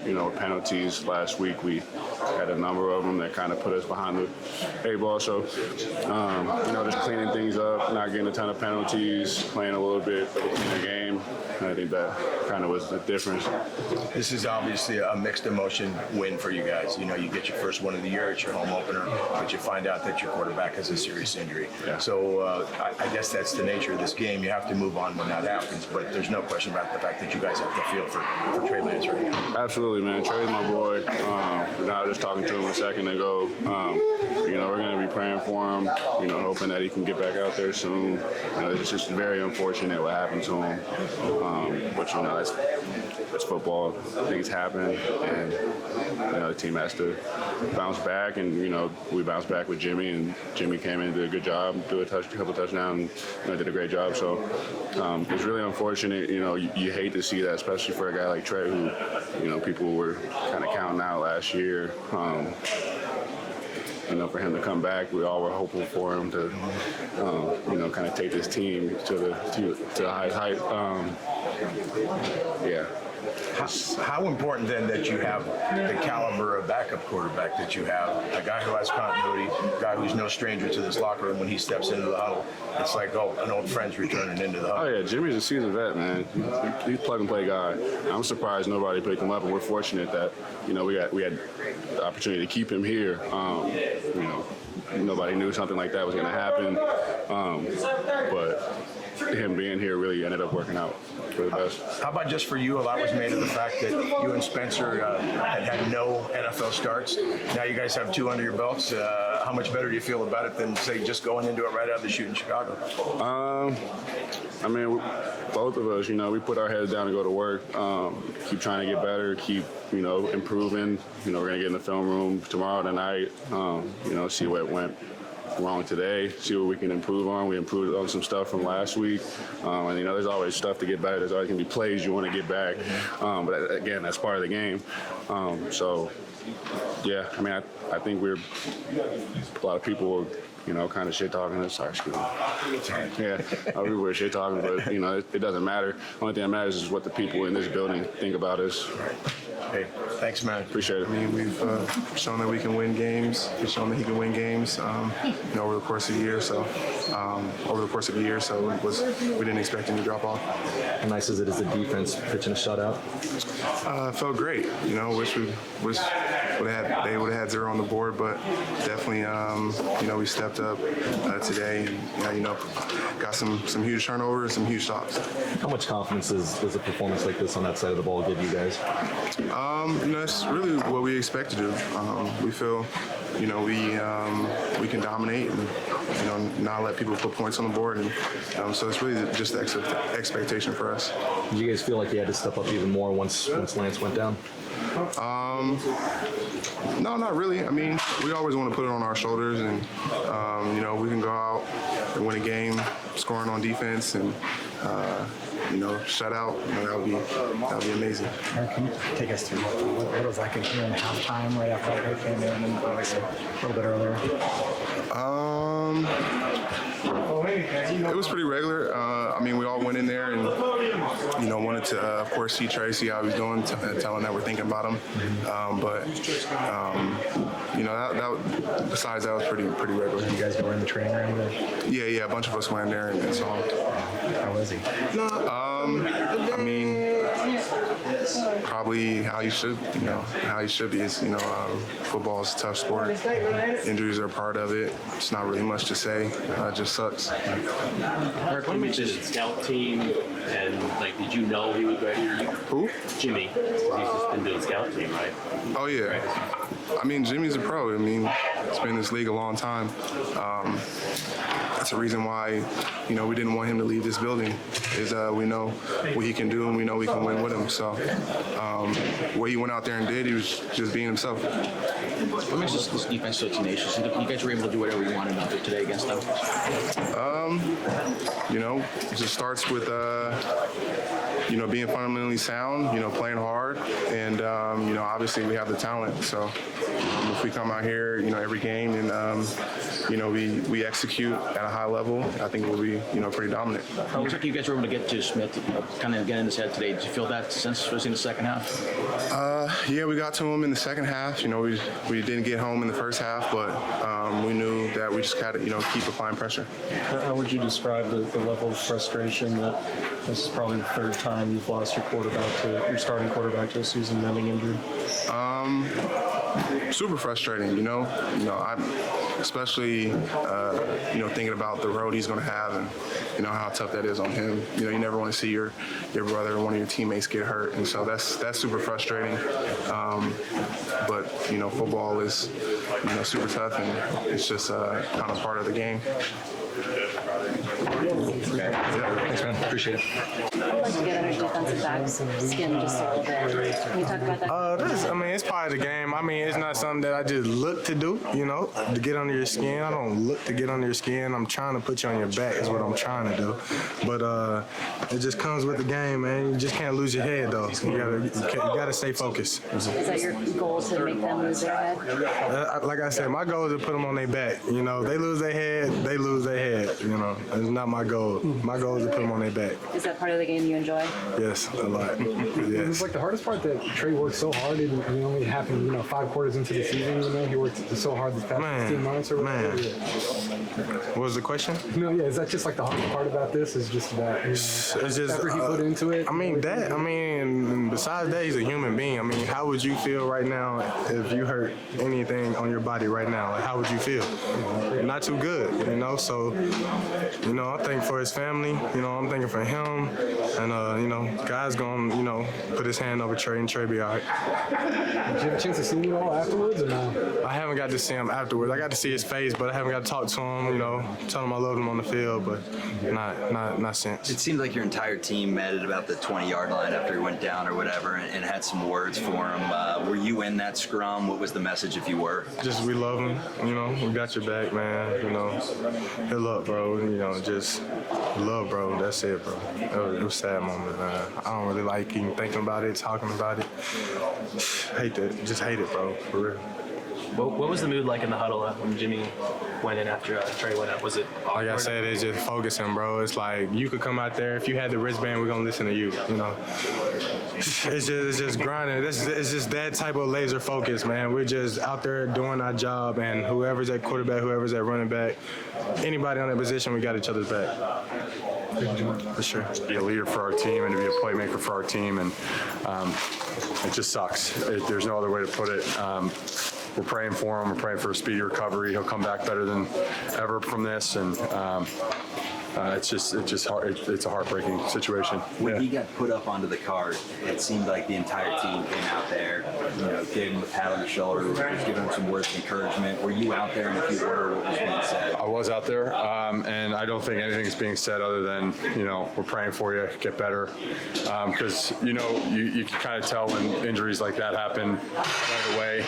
penalties last week. We had a number of them that kind of put us behind the eight ball. So, just cleaning things up, not getting a ton of penalties, playing a little bit of a cleaner game. And I think that kind of was the difference. This is obviously a mixed emotion win for you guys. You get your first one of the year, it's your home opener, but you find out that your quarterback has a serious injury. Yeah. So I guess that's the nature of this game. You have to move on when that happens, but there's no question about the fact that you guys have to feel for Trey Lance right now. Absolutely, man. Trey's my boy. I was just talking to him a second ago. We're going to be praying for him, hoping that he can get back out there soon. It's just very unfortunate what happened to him. But that's football. Things happen, and the team has to bounce back. And we bounced back with Jimmy, and Jimmy came in and did a good job, a couple touchdowns, and did a great job. So it's really unfortunate. You hate to see that, especially for a guy like Trey, who people were kind of counting out last year. For him to come back, we all were hoping for him to, kind of take this team to the highest height. How important then that you have the caliber of backup quarterback that you have, a guy who has continuity, a guy who's no stranger to this locker room when he steps into the huddle. It's like, an old friend's returning into the huddle. Oh, yeah, Jimmy's a seasoned vet, man. He's a plug-and-play guy. I'm surprised nobody picked him up, and we're fortunate that, we had the opportunity to keep him here. Nobody knew something like that was going to happen. But him being here really ended up working out for the best. How about just for you, a lot was made of the fact that you and Spencer had no NFL starts. Now you guys have 2 under your belts. How much better do you feel about it than, say, just going into it right out of the chute in Chicago? Both of us, we put our heads down and go to work, keep trying to get better, keep, improving. We're going to get in the film room tomorrow tonight, see what went wrong today, see what we can improve on. We improved on some stuff from last week. And there's always stuff to get better. There's always going to be plays you want to get back. But again, that's part of the game. I think a lot of people were, kind of shit talking us. Sorry, excuse me. Yeah, we were shit talking, but it doesn't matter. The only thing that matters is what the people in this building think about us. Hey, thanks, man. Appreciate it. We've shown that we can win games. We've shown that he can win games, over the course of the year. So, we didn't expect him to drop off. How nice is it as a defense pitching a shutout? Felt great. Wish they would have had 0 on the board, but definitely, we stepped up today and got some huge turnovers, some huge stops. How much confidence does a performance like this on that side of the ball give you guys? It's really what we expect to do. We feel, we can dominate and, not let people put points on the board. And so it's really just the expectation for us. Did you guys feel like you had to step up even more once Lance went down? No, not really. We always want to put it on our shoulders, and we can go out and win a game, scoring on defense, and shut out. That would be amazing. Eric, can you take us through what it was like here in halftime right after they came in, and obviously a little bit earlier? It was pretty regular. We all went in there and, wanted to, of course, see Trey, see how he's doing, tell him that we're thinking about him. Besides that was pretty regular. You guys go in the training room? Yeah, a bunch of us went in there and saw him. How was he? Probably how he should be. Football is a tough sport. Injuries are part of it. It's not really much to say. It just sucks. Eric, you mentioned the scout team, and did you know he was ready? Who? Jimmy. He's just been doing scout team, right? Oh yeah. Right. Jimmy's a pro. He's been in this league a long time. That's the reason why, we didn't want him to leave this building. Is we know what he can do, and we know we can win with him. So, what he went out there and did, he was just being himself. What makes this defense so tenacious? You guys were able to do whatever you wanted out there today against them. It just starts with being fundamentally sound, playing hard, and obviously we have the talent. So if we come out here, every game and we execute at a high level, I think we'll be pretty dominant. It looks like you guys were able to get to Smith, kind of get in his head today. Did you feel that sense, especially in the second half? Yeah, we got to him in the second half. We didn't get home in the first half, but we knew that we just got to keep applying pressure. How would you describe the level of frustration that this is probably the third time you've lost your starting quarterback to a season-ending injury? Super frustrating, I'm especially thinking about the road he's going to have and how tough that is on him. You never want to see your brother or one of your teammates get hurt, and so that's super frustrating. But football is super tough, and it's just kind of part of the game. Thanks, man. Appreciate it. I'd like to get under defensive backs skin just a little bit. Can you talk about that? It's part of the game. It's not something that I just look to do, to get under your skin. I don't look to get under your skin. I'm trying to put you on your back is what I'm trying to do. But it just comes with the game, man. You just can't lose your head, though. You gotta stay focused. Is that your goal to make them lose their head? Like I said, my goal is to put them on their back. They lose their head, they lose their head. It's not my goal. My goal is to put them on their back. Is that part of the game you enjoy? Yes, a lot. It Yes. was like the hardest part that Trey worked so hard, and it only happened, 5 quarters into the season. He worked so hard this past 15 months or whatever. What was the question? Is that just like the hardest part about this? Is just that It's just effort he put into it? Besides that, he's a human being. how would you feel right now if you hurt anything on your body right now? Like, how would you feel? Not too good, So, I'm thinking for his family. I'm thinking for him, and God's gonna, put his hand over Trey, and Trey be all right. Did you have a chance to see him at all afterwards, or no? I haven't got to see him afterwards. I got to see his face, but I haven't got to talk to him. Tell him I loved him on the field, but not since. It seemed like your entire team met at about the 20-yard line after he went down or whatever, and had some words for him. Were you in that scrum? What was the message if you were? Just we love him. We got your back, man. Good luck, bro. Just love, bro. That's it, bro. It was a sad moment, man. I don't really like even thinking about it, talking about it. Just hate it, bro. For real. What was the mood like in the huddle when Jimmy went in after Trey went up? Was it awkward? Like I said, it's just focusing, bro. It's like you could come out there. If you had the wristband, we're gonna listen to you. It's just grinding. It's just that type of laser focus, man. We're just out there doing our job, and whoever's at quarterback, whoever's at running back, anybody on that position, we got each other's back. For sure. Be a leader for our team and to be a playmaker for our team, and it just sucks. There's no other way to put it. We're praying for him. We're praying for a speedy recovery. He'll come back better than ever from this, and it's just hard. It's a heartbreaking situation. When he got put up onto the cart, it seemed like the entire team came out there, gave him a pat on the shoulder, was giving him some words of encouragement. Were you out there? And if you were, what was being said? I was out there, and I don't think anything's being said other than, we're praying for you, get better. Because, you can kind of tell when injuries like that happen right away.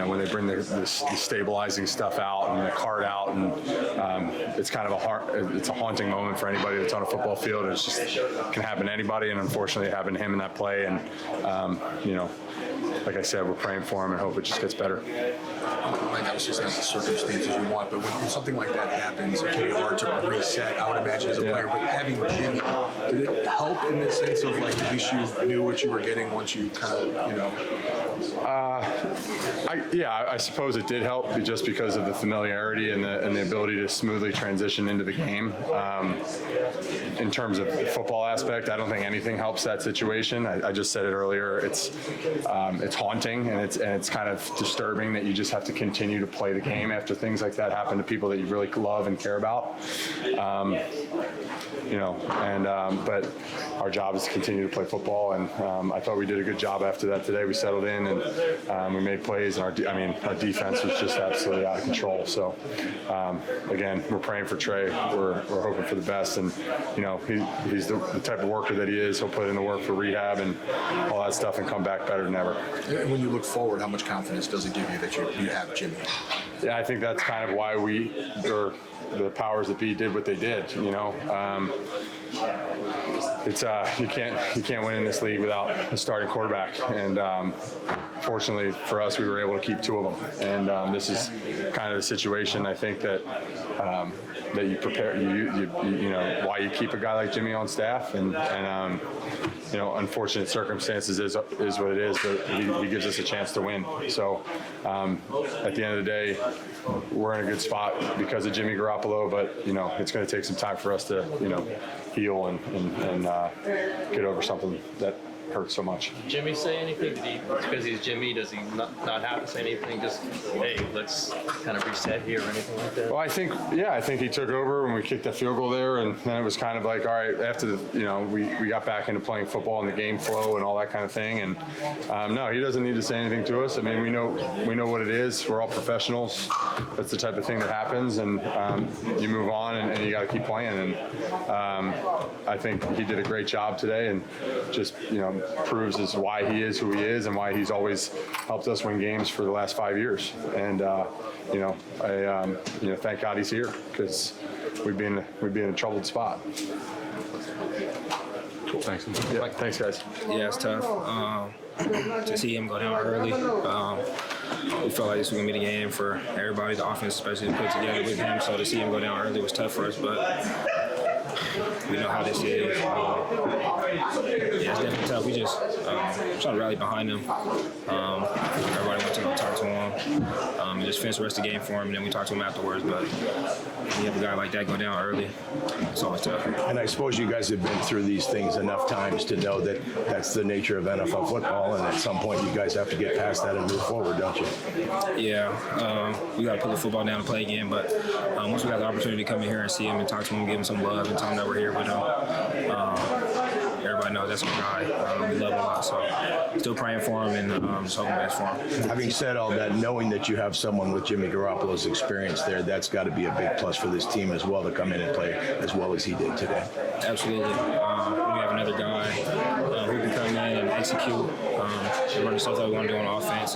When they bring the stabilizing stuff out and the cart out, and it's kind of it's a haunting moment for anybody that's on a football field. It just can happen to anybody, and unfortunately it happened to him in that play. And, like I said, we're praying for him and hope it just gets better. Might not just have the circumstances you want, but when something like that happens, it can be hard to reset, I would imagine, as a player. But having Jimmy, did it help in the sense of, like, at least you knew what you were getting once you kind of, I suppose it did help just because of the familiarity and the ability to smoothly transition into the game. In terms of the football aspect, I don't think anything helps that situation. I just said it earlier. It's haunting, and it's kind of disturbing that you just have to continue to play the game after things like that happen to people that you really love and care about. But our job is to continue to play football, and I thought we did a good job after that today. We settled in, and we made plays, and our defense was just absolutely out of control. So, again, we're praying for Trey. We're hoping for the best, and he's the type of worker that he is. He'll put in the work for rehab and all that stuff and come back better than ever. And when you look forward, how much confidence does it give you that you have Jimmy? Yeah, I think that's kind of why the powers that be did what they did. it's you can't win in this league without a starting quarterback. And fortunately for us, we were able to keep 2 of them. And this is kind of the situation I think that that you prepare you know why you keep a guy like Jimmy on staff, and you know, unfortunate circumstances is what it is, but he gives us a chance to win. So at the end of the day, we're in a good spot because of Jimmy Garoppolo, but you know, it's going to take some time for us to, you know, heal and get over something that hurts so much. Did Jimmy say anything? Did he, because he's Jimmy, does he not have to say anything? Just, hey, let's kind of reset here or anything like that? Well, I think he took over when we kicked that field goal there, and then it was kind of like, all right, after the, you know, we got back into playing football and the game flow and all that kind of thing. And no, he doesn't need to say anything to us. I mean, we know what it is. We're all professionals. That's the type of thing that happens, and you move on and you got to keep playing. And I think he did a great job today, and just, you know, proves as why he is who he is and why he's always helped us win games for the last 5 years. And you know, you know, thank God he's here, because we'd be in a troubled spot. Cool. Thanks. Yeah, thanks, guys. Yeah, it's tough to see him go down early. We felt like this was going to be the game for everybody, the offense especially, to put together with him. So to see him go down early was tough for us, but we know how this is. Yeah, it's definitely tough. We just trying to rally behind him. Everybody went to go talk to him and just finish the rest of the game for him, and then we talked to him afterwards. But when you have a guy like that go down early, it's always tough. And I suppose you guys have been through these things enough times to know that that's the nature of NFL football, and at some point you guys have to get past that and move forward, don't you? Yeah, we got to put the football down and play again. But once we got the opportunity to come in here and see him and talk to him, give him some love, and tell him that we're here with him, everybody knows that's our guy. We love him a lot, so still praying for him and just hoping the best for him. Having said all that, knowing that you have someone with Jimmy Garoppolo's experience there, that's got to be a big plus for this team as well, to come in and play as well as he did today. Absolutely. We have another guy who can come in and execute and run the stuff that we want to do on offense.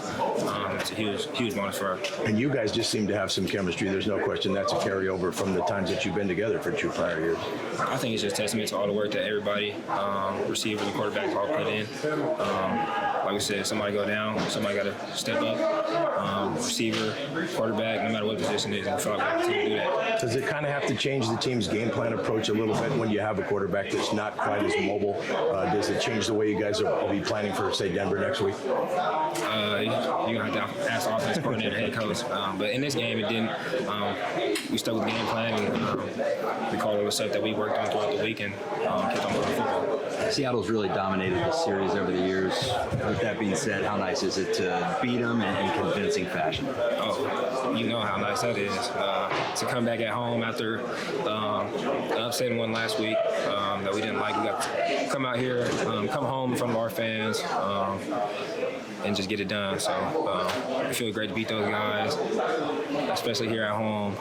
It's a huge bonus for us. And you guys just seem to have some chemistry. There's no question that's a carryover from the times that you've been together for 2 prior years. I think it's just testament to all the work that everybody, receivers and quarterbacks, all put in. Like we said, if somebody go down, somebody got to step up. Receiver, quarterback, no matter what position it is, and we feel like we have to do that. Does it kind of have to change the team's game plan approach a little bit when you have a quarterback that's not quite as mobile? Does it change the way you guys will be planning for, say, Denver next week? You're going to have to ask the offense coordinator, head coach. But in this game, it didn't. We stuck with the game plan, and we called all the stuff that we worked on throughout the week and kept on moving football. Seattle's really dominated this series over the years. With that being said, how nice is it to beat them in convincing fashion? Oh, you know how nice that is. To come back at home after upsetting one last week that we didn't like. We got to come out here, come home in front of our fans, and just get it done. So it feels great to beat those guys, especially here at home.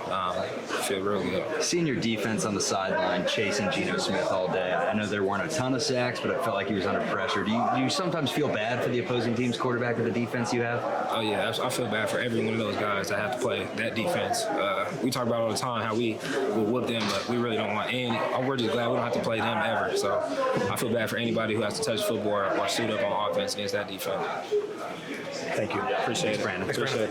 It feels real good. Seeing your defense on the sideline chasing Geno Smith all day, I know there weren't a ton of sacks, but it felt like he was under pressure. Do you sometimes feel bad for the opposing team's quarterback with the defense you have? Oh, yeah. I feel bad for every one of those guys that have to play that defense. We talk about all the time how we will whoop them, but we really don't want any. We're just glad we don't have to play them ever. So I feel bad for anybody who has to touch football or suit up on offense against that defense. Thank you. Appreciate it. Brandon. Appreciate it.